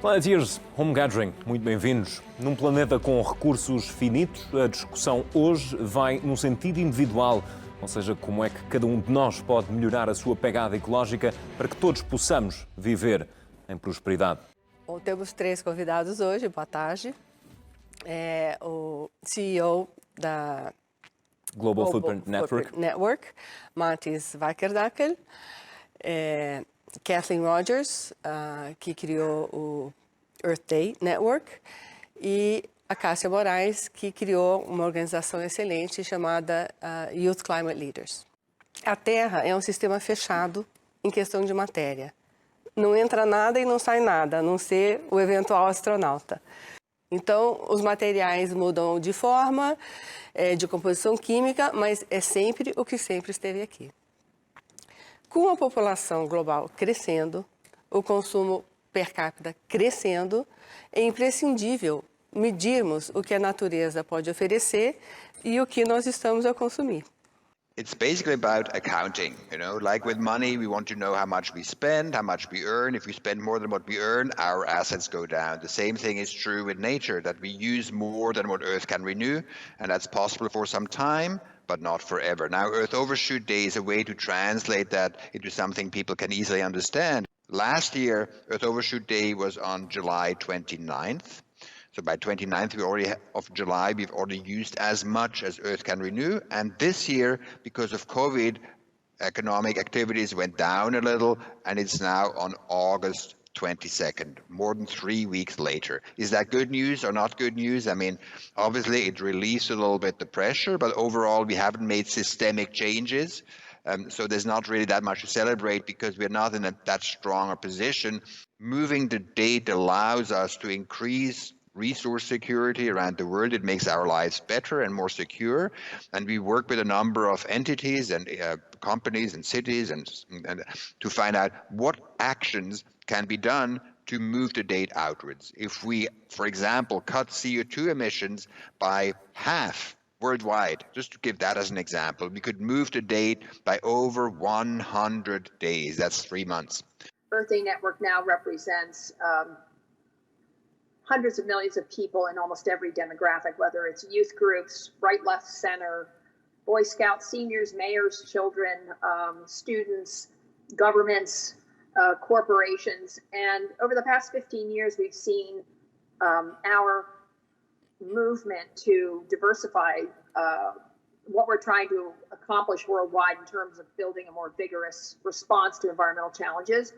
Planetiers Home Gathering, muito bem-vindos. Num planeta com recursos finitos, a discussão hoje vai num sentido individual, ou seja, como é que cada um de nós pode melhorar a sua pegada ecológica para que todos possamos viver em prosperidade. Bom, temos três convidados hoje, boa tarde. O CEO da Global Footprint Network, Mathis Wackernagel, Kathleen Rogers, que criou o Earth Day Network, e a Cassia Moraes, que criou uma organização excelente chamada Youth Climate Leaders. A Terra é um sistema fechado em questão de matéria. Não entra nada e não sai nada, a não ser o eventual astronauta. Então, os materiais mudam de forma, de composição química, mas é sempre o que sempre esteve aqui. Com a população global crescendo, o consumo per capita crescendo, é imprescindível medirmos o que a natureza pode oferecer e o que nós estamos a consumir. It's basically about accounting, like with money, we want to know how much we spend, how much we earn. If we spend more than what we earn, our assets go down. The same thing is true with nature, that we use more than what Earth can renew, and that's possible for some time, but not forever. Now, Earth Overshoot Day is a way to translate that into something people can easily understand. Last year, Earth Overshoot Day was on July 29th. So by 29th of July, we've already used as much as Earth can renew. And this year, because of COVID, economic activities went down a little, and it's now on August 22nd, more than 3 weeks later. Is that good news or not good news? I mean, obviously it relieves a little bit the pressure, but overall we haven't made systemic changes. So there's not really that much to celebrate because we're not in that strong a position. Moving the date allows us to increase resource security around the world. It makes our lives better and more secure. And we work with a number of entities and companies and cities and to find out what actions can be done to move the date outwards. If we, for example, cut CO2 emissions by half worldwide, just to give that as an example, we could move the date by over 100 days. That's 3 months. Earth Day Network now represents hundreds of millions of people in almost every demographic, whether it's youth groups, right, left, center, Boy Scouts, seniors, mayors, children, students, governments, corporations. And over the past 15 years, we've seen our movement to diversify what we're trying to accomplish worldwide in terms of building a more vigorous response to environmental challenges.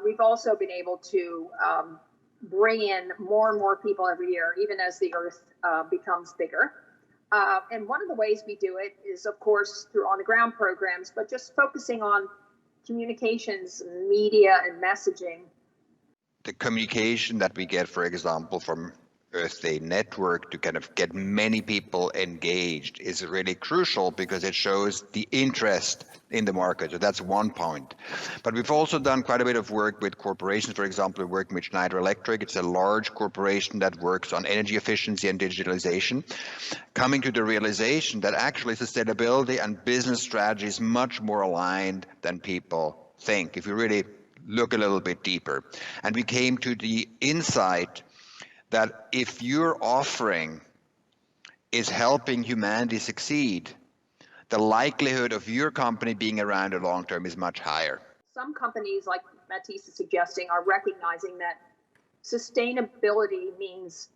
We've also been able to bring in more and more people every year, even as the Earth becomes bigger. And one of the ways we do it is, of course, through on-the-ground programs, but just focusing on communications, media, and messaging. The communication that we get, for example, from Earth Day Network to kind of get many people engaged is really crucial because it shows the interest in the market. So that's one point. But we've also done quite a bit of work with corporations. For example, we're working with Schneider Electric. It's a large corporation that works on energy efficiency and digitalization, coming to the realization that actually sustainability and business strategy is much more aligned than people think, if you really look a little bit deeper. And we came to the insight that if your offering is helping humanity succeed, the likelihood of your company being around a long term is much higher. Some companies, like Mathis is suggesting, are recognizing that sustainability means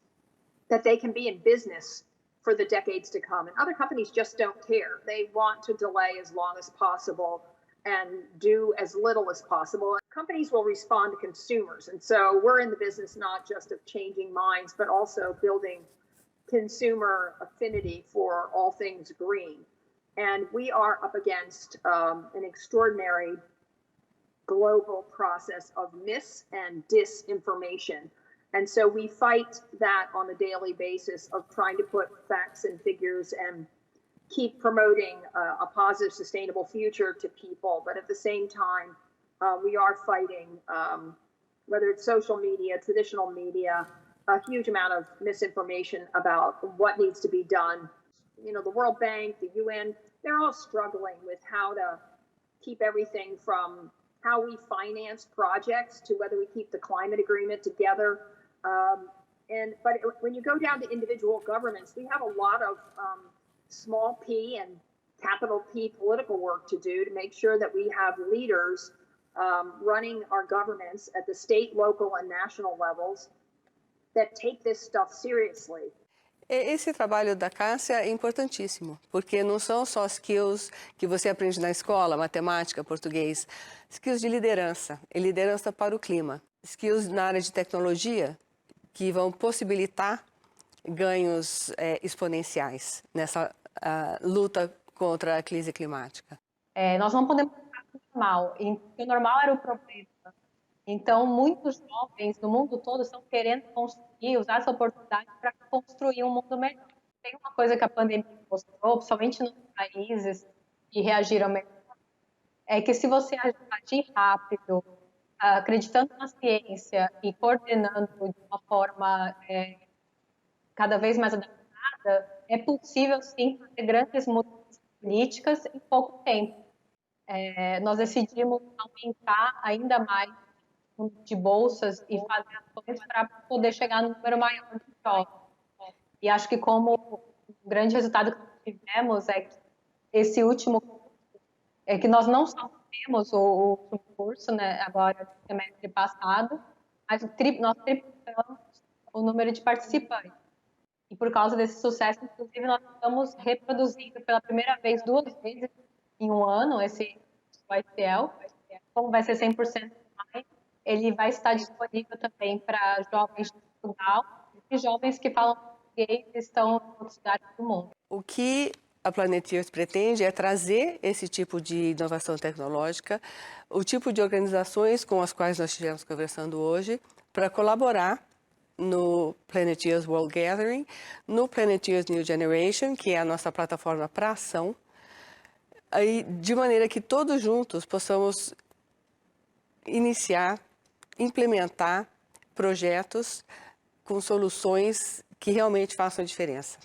that they can be in business for the decades to come. And other companies just don't care. They want to delay as long as possible and do as little as possible. Companies will respond to consumers. And so we're in the business not just of changing minds, but also building consumer affinity for all things green. And we are up against an extraordinary global process of mis and disinformation. And so we fight that on a daily basis of trying to put facts and figures and keep promoting a positive, sustainable future to people. But at the same time, we are fighting, whether it's social media, traditional media, a huge amount of misinformation about what needs to be done. You know, the World Bank, the UN, they're all struggling with how to keep everything from how we finance projects to whether we keep the climate agreement together. But when you go down to individual governments, we have a lot of small p and capital P political work to do to make sure that we have leaders running our governments at the state, local, and national levels that take this stuff seriously. Esse trabalho da Cassia é importantíssimo, porque não são só skills que você aprende na escola, matemática, português, skills de liderança, e liderança para o clima, skills na área de tecnologia que vão possibilitar ganhos exponenciais nessa luta contra a crise climática. Nós não podemos ficar com o normal, o normal era o problema. Então, muitos jovens do mundo todo estão querendo construir, usar essa oportunidade para construir um mundo melhor. Tem uma coisa que a pandemia mostrou, principalmente nos países que reagiram melhor, é que se você agir rápido, acreditando na ciência e coordenando de uma forma cada vez mais adaptada, é possível, sim, fazer grandes mudanças políticas em pouco tempo. Nós decidimos aumentar ainda mais de bolsas e fazer ações para poder chegar no número maior de jovens. E acho que como o grande resultado que tivemos é que esse último curso, é que nós não só temos o curso, né, agora no semestre passado, mas nós triplicamos o número de participantes. E por causa desse sucesso, inclusive, nós estamos reproduzindo pela primeira vez 2 vezes em um ano esse ICL, como vai ser 100% online, ele vai estar disponível também para jovens de Portugal e jovens que falam português e estão em outras cidades do mundo. O que a Planetiers pretende é trazer esse tipo de inovação tecnológica, o tipo de organizações com as quais nós estivemos conversando hoje, para colaborar no Planetiers Home Gathering, no Planetiers New Generation, que é a nossa plataforma para ação, aí, de maneira que todos juntos possamos iniciar, implementar projetos com soluções que realmente façam a diferença.